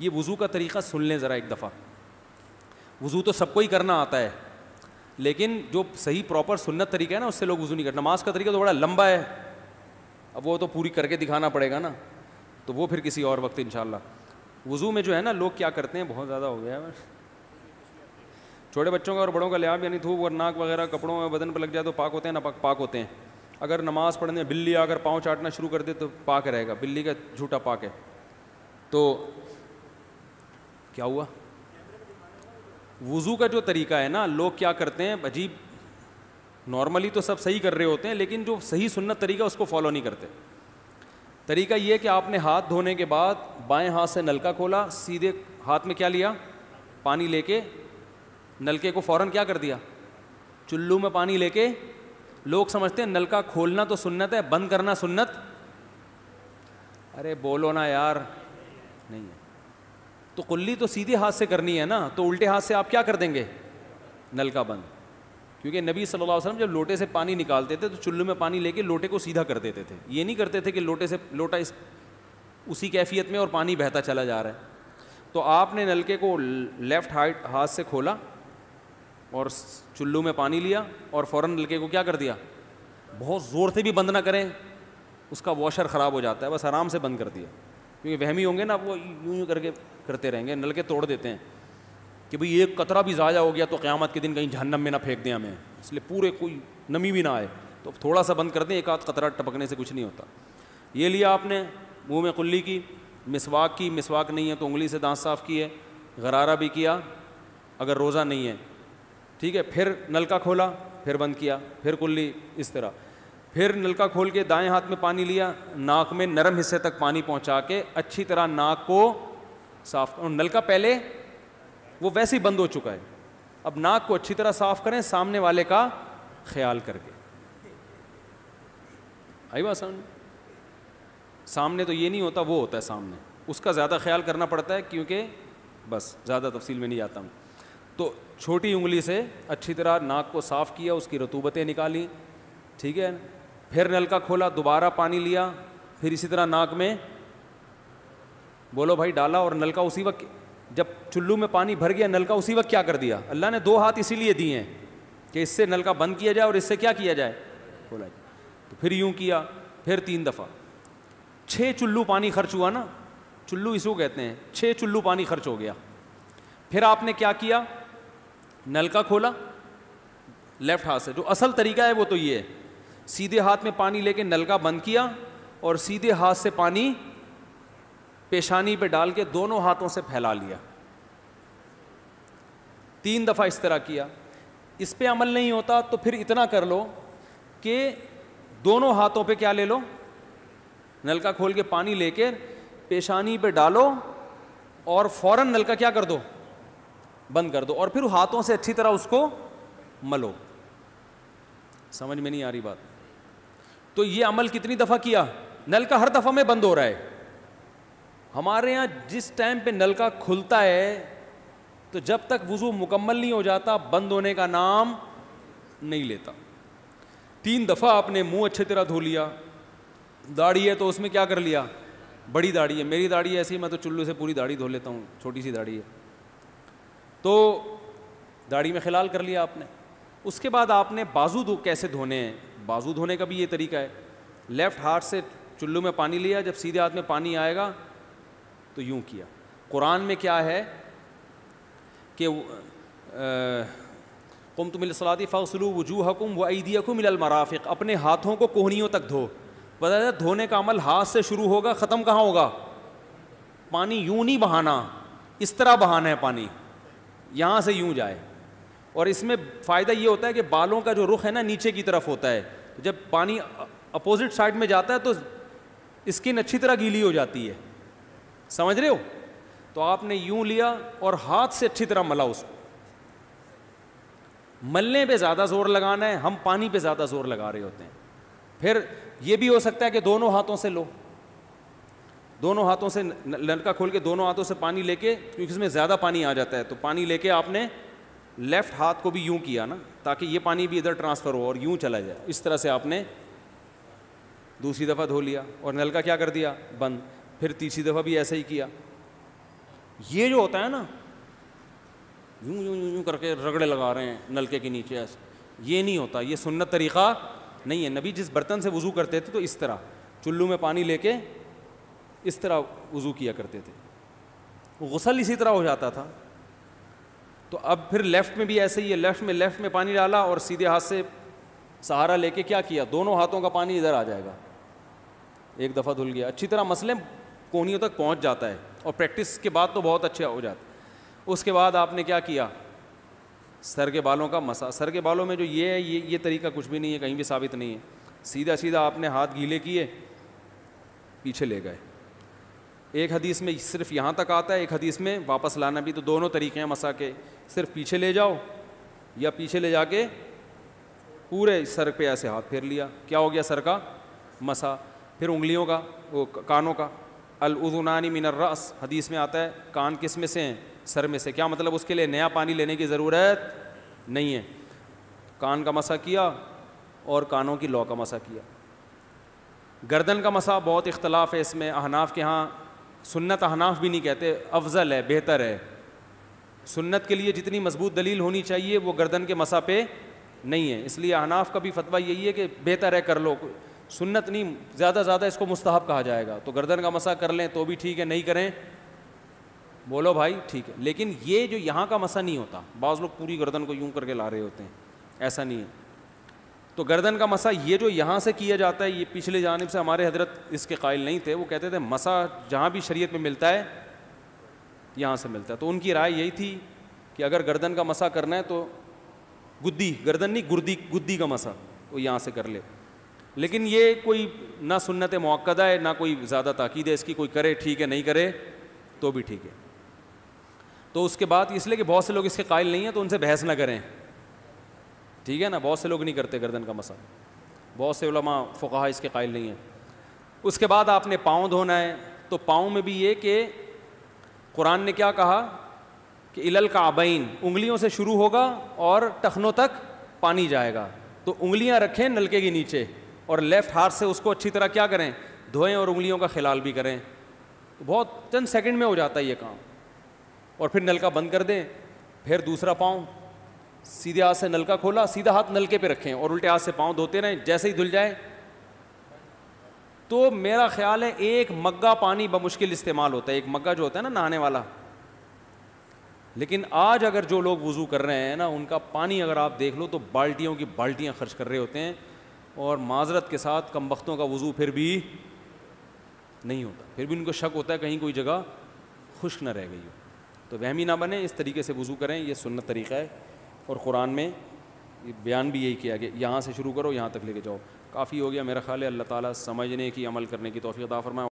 یہ وضو کا طریقہ سن لیں ذرا ایک دفعہ. وضو تو سب کو ہی کرنا آتا ہے, لیکن جو صحیح پراپر سنت طریقہ ہے نا, اس سے لوگ وضو نہیں کرتے. نماز کا طریقہ تو بڑا لمبا ہے, اب وہ تو پوری کر کے دکھانا پڑے گا نا, تو وہ پھر کسی اور وقت انشاءاللہ. وضو میں جو ہے نا لوگ کیا کرتے ہیں, بہت زیادہ ہو گیا ہے, چھوٹے بچوں کا اور بڑوں کا لحاظ, یعنی تھوک اور ناک وغیرہ کپڑوں میں بدن پہ لگ جائے تو پاک ہوتے ہیں, نہ پاک ہوتے ہیں. اگر نماز پڑھنے بلی اگر پاؤں چاٹنا شروع کر دے تو پاک رہے گا, بلی کا جھوٹا پاک ہے. تو کیا ہوا, وضو کا جو طریقہ ہے نا, لوگ کیا کرتے ہیں عجیب, نارملی تو سب صحیح کر رہے ہوتے ہیں, لیکن جو صحیح سنت طریقہ اس کو فالو نہیں کرتے. طریقہ یہ کہ آپ نے ہاتھ دھونے کے بعد بائیں ہاتھ سے نلکا کھولا, سیدھے ہاتھ میں کیا لیا, پانی لے کے نلکے کو فوراً کیا کر دیا, چلو میں پانی لے کے. لوگ سمجھتے ہیں نلکا کھولنا تو سنت ہے, بند کرنا سنت. ارے بولو نا یار, نہیں ہے. تو کلی تو سیدھے ہاتھ سے کرنی ہے نا, تو الٹے ہاتھ سے آپ کیا کر دیں گے, نلکا بند. کیونکہ نبی صلی اللہ علیہ وسلم جب لوٹے سے پانی نکالتے تھے تو چلو میں پانی لے کے لوٹے کو سیدھا کر دیتے تھے. یہ نہیں کرتے تھے کہ لوٹے سے لوٹا اسی کیفیت میں اور پانی بہتا چلا جا رہا ہے. تو آپ نے نلکے کو لیفٹ ہاتھ سے کھولا اور چلو میں پانی لیا اور فوراً نلکے کو کیا کر دیا, بہت زور سے بھی بند نہ کریں, اس کا واشر خراب ہو جاتا ہے, بس آرام سے بند کر دیا. کیونکہ وہمی ہوں گے نا, وہ یوں کر کے کرتے رہیں گے, نلکے توڑ دیتے ہیں کہ بھئی ایک قطرہ بھی ضائع ہو گیا تو قیامت کے دن کہیں جہنم میں نہ پھینک دیں ہمیں, اس لیے پورے کوئی نمی بھی نہ آئے, تو تھوڑا سا بند کر دیں, ایک آدھ قطرہ ٹپکنے سے کچھ نہیں ہوتا. یہ لیا آپ نے, منہ میں کلی کی, مسواک کی, مسواک نہیں ہے تو انگلی سے دانت صاف کیے, غرارہ بھی کیا اگر روزہ نہیں ہے, ٹھیک ہے. پھر نلکا کھولا, پھر بند کیا, پھر کلی, اس طرح. پھر نلکا کھول کے دائیں ہاتھ میں پانی لیا, ناک میں نرم حصے تک پانی پہنچا کے اچھی طرح ناک کو صاف. اور نلکا پہلے وہ ویسے ہی بند ہو چکا ہے, اب ناک کو اچھی طرح صاف کریں سامنے والے کا خیال کر کے. آئی بات سمجھ, سامنے تو یہ نہیں ہوتا, وہ ہوتا ہے سامنے, اس کا زیادہ خیال کرنا پڑتا ہے, کیونکہ بس زیادہ تفصیل میں نہیں جاتا ہوں. تو چھوٹی انگلی سے اچھی طرح ناک کو صاف کیا, اس کی رطوبتیں نکالی, ٹھیک ہے. پھر نلکا کھولا, دوبارہ پانی لیا, پھر اسی طرح ناک میں بولو بھائی ڈالا, اور نلکا اسی وقت, جب چلو میں پانی بھر گیا نلکا اسی وقت کیا کر دیا. اللہ نے دو ہاتھ اسی لیے دیے ہیں کہ اس سے نلکا بند کیا جائے اور اس سے کیا کیا جائے, کھولا جائے. تو پھر یوں کیا, پھر 3 دفعہ, 6 چلو پانی خرچ ہوا نا, چلو اس کو کہتے ہیں, 6 چلو پانی خرچ ہو گیا. پھر آپ نے کیا کیا, نلکا کھولا لیفٹ ہاتھ سے, جو اصل طریقہ ہے وہ تو یہ ہے, سیدھے ہاتھ میں پانی لے کے نلکا بند کیا اور سیدھے ہاتھ سے پانی پیشانی پہ ڈال کے دونوں ہاتھوں سے پھیلا لیا. 3 دفعہ اس طرح کیا. اس پہ عمل نہیں ہوتا تو پھر اتنا کر لو کہ دونوں ہاتھوں پہ کیا لے لو, نلکا کھول کے پانی لے کے پیشانی پہ ڈالو اور فوراً نلکا کیا کر دو, بند کر دو, اور پھر ہاتھوں سے اچھی طرح اس کو ملو. سمجھ میں نہیں آ رہی بات؟ تو یہ عمل کتنی دفعہ کیا, نلکا ہر دفعہ میں بند ہو رہا ہے. ہمارے یہاں جس ٹائم پہ نلکا کھلتا ہے تو جب تک وضو مکمل نہیں ہو جاتا بند ہونے کا نام نہیں لیتا. 3 دفعہ آپ نے منہ اچھی طرح دھو لیا. داڑھی ہے تو اس میں کیا کر لیا, بڑی داڑھی ہے, میری داڑھی ایسی, میں تو چلو سے پوری داڑھی دھو لیتا ہوں, چھوٹی سی داڑھی ہے, تو داڑھی میں خلال کر لیا آپ نے. اس کے بعد آپ نے بازو کیسے دھونے ہیں, بازو دھونے کا بھی یہ طریقہ ہے. لیفٹ ہاتھ سے چلو میں پانی لیا, جب سیدھے ہاتھ میں پانی آئے گا تو یوں کیا. قرآن میں کیا ہے کہ قمتم الی الصلاۃ فاغسلوا وجوہکم وایدیکم الی المرافق, اپنے ہاتھوں کو کوہنیوں تک دھو. بتا دھونے کا عمل ہاتھ سے شروع ہوگا, ختم کہاں ہوگا, پانی یوں نہیں بہانا, اس طرح بہانا ہے پانی, یہاں سے یوں جائے. اور اس میں فائدہ یہ ہوتا ہے کہ بالوں کا جو رخ ہے نا نیچے کی طرف ہوتا ہے, جب پانی اپوزٹ سائڈ میں جاتا ہے تو اسکن اچھی طرح گیلی ہو جاتی ہے. سمجھ رہے ہو؟ تو آپ نے یوں لیا اور ہاتھ سے اچھی طرح ملا اس کو. ملنے پہ زیادہ زور لگانا ہے, ہم پانی پہ زیادہ زور لگا رہے ہوتے ہیں. پھر یہ بھی ہو سکتا ہے کہ دونوں ہاتھوں سے لو, دونوں ہاتھوں سے نلکا کھول کے دونوں ہاتھوں سے پانی لے کے, کیونکہ اس میں زیادہ پانی آ جاتا ہے, تو پانی لے کے آپ نے لیفٹ ہاتھ کو بھی یوں کیا نا, تاکہ یہ پانی بھی ادھر ٹرانسفر ہو اور یوں چلا جائے. اس طرح سے آپ نے دوسری دفعہ دھو لیا اور نلکا کیا کر دیا, بند. پھر تیسری دفعہ بھی ایسا ہی کیا, یہ جو ہوتا ہے نا یوں یوں یوں کر کے رگڑے لگا رہے ہیں نلکے کے نیچے ایسے, یہ نہیں ہوتا, یہ سنت طریقہ نہیں ہے. نبی جس برتن سے وضو کرتے تھے تو اس طرح چلو میں پانی لے کے اس طرح وضو کیا کرتے تھے, غسل اسی طرح ہو جاتا تھا. تو اب پھر لیفٹ میں بھی ایسے ہی ہے, لیفٹ میں پانی ڈالا اور سیدھے ہاتھ سے سہارا لے کے کیا کیا, دونوں ہاتھوں کا پانی ادھر آ جائے گا, ایک دفعہ دھل گیا, اچھی طرح مسئلے کونیوں تک پہنچ جاتا ہے, اور پریکٹس کے بعد تو بہت اچھا ہو جاتا ہے. اس کے بعد آپ نے کیا کیا, سر کے بالوں کا مسا. سر کے بالوں میں جو یہ ہے یہ طریقہ کچھ بھی نہیں ہے, کہیں بھی ثابت نہیں ہے. سیدھا سیدھا آپ نے ہاتھ گیلے کیے, پیچھے لے گئے. ایک حدیث میں صرف یہاں تک آتا ہے, ایک حدیث میں واپس لانا بھی. تو دونوں طریقے ہیں مسا کے, صرف پیچھے لے جاؤ یا پیچھے لے جا کے پورے سر پہ ایسے ہاتھ پھیر لیا, کیا ہو گیا, سر کا مسا. پھر انگلیوں کا, وہ کانوں کا, الاذنان من الراس, حدیث میں آتا ہے کان کس میں سے ہیں, سر میں سے. کیا مطلب, اس کے لیے نیا پانی لینے کی ضرورت نہیں ہے. کان کا مسا کیا اور کانوں کی لو کا مسا کیا. گردن کا مسا بہت اختلاف ہے اس میں, احناف کے ہاں سنت, احناف بھی نہیں کہتے, افضل ہے, بہتر ہے. سنت کے لیے جتنی مضبوط دلیل ہونی چاہیے وہ گردن کے مسا پہ نہیں ہے, اس لیے احناف کا بھی فتویٰ یہی ہے کہ بہتر ہے, کر لو, سنت نہیں, زیادہ زیادہ اس کو مستحب کہا جائے گا. تو گردن کا مسا کر لیں تو بھی ٹھیک ہے, نہیں کریں بولو بھائی ٹھیک ہے. لیکن یہ جو یہاں کا مسا نہیں ہوتا, بعض لوگ پوری گردن کو یوں کر کے لا رہے ہوتے ہیں, ایسا نہیں ہے. تو گردن کا مسا یہ جو یہاں سے کیا جاتا ہے, یہ پچھلے جانب سے ہمارے حضرت اس کے قائل نہیں تھے, وہ کہتے تھے مسا جہاں بھی شریعت میں ملتا ہے یہاں سے ملتا ہے. تو ان کی رائے یہی تھی کہ اگر گردن کا مسا کرنا ہے تو گدی, گردن نہیں گدی کا مسا, وہ یہاں سے کر لے. لیکن یہ کوئی نہ سنت مؤکدہ ہے نہ کوئی زیادہ تاکید ہے اس کی, کوئی کرے ٹھیک ہے, نہیں کرے تو بھی ٹھیک ہے. تو اس کے بعد اس لیے کہ بہت سے لوگ اس کے قائل نہیں ہیں تو ان سے بحث نہ کریں, ٹھیک ہے نا, بہت سے لوگ نہیں کرتے گردن کا مسا, بہت سے علماء فقہا اس کے قائل نہیں ہیں. اس کے بعد آپ نے پاؤں دھونا ہے, تو پاؤں میں بھی یہ کہ قرآن نے کیا کہا کہ الی الکعبین, انگلیوں سے شروع ہوگا اور ٹخنوں تک پانی جائے گا. تو انگلیاں رکھیں نلکے کے نیچے اور لیفٹ ہاتھ سے اس کو اچھی طرح کیا کریں, دھوئیں, اور انگلیوں کا خلال بھی کریں. بہت چند سیکنڈ میں ہو جاتا ہے یہ کام. اور پھر نلکا بند کر دیں, پھر دوسرا پاؤں سیدھے ہاتھ سے نلکا کھولا, سیدھا ہاتھ نلکے پہ رکھیں اور الٹے ہاتھ سے پاؤں دھوتے رہیں, جیسے ہی دھل جائے. تو میرا خیال ہے ایک مگا پانی بمشکل استعمال ہوتا ہے, ایک مگا جو ہوتا ہے نا نہانے والا. لیکن آج اگر جو لوگ وضو کر رہے ہیں نا, ان کا پانی اگر آپ دیکھ لو تو بالٹیوں کی بالٹیاں خرچ کر رہے ہوتے ہیں, اور معذرت کے ساتھ کم بختوں کا وضو پھر بھی نہیں ہوتا, پھر بھی ان کو شک ہوتا ہے کہیں کوئی جگہ خشک نہ رہ گئی ہو. تو وہمی نہ بنے, اس طریقے سے وضو کریں, یہ سنت طریقہ ہے. اور قرآن میں بیان بھی یہی کیا کہ یہاں سے شروع کرو یہاں تک لے کے جاؤ. کافی ہو گیا میرا خیال ہے. اللہ تعالیٰ سمجھنے کی, عمل کرنے کی توفیق عطا فرمائے.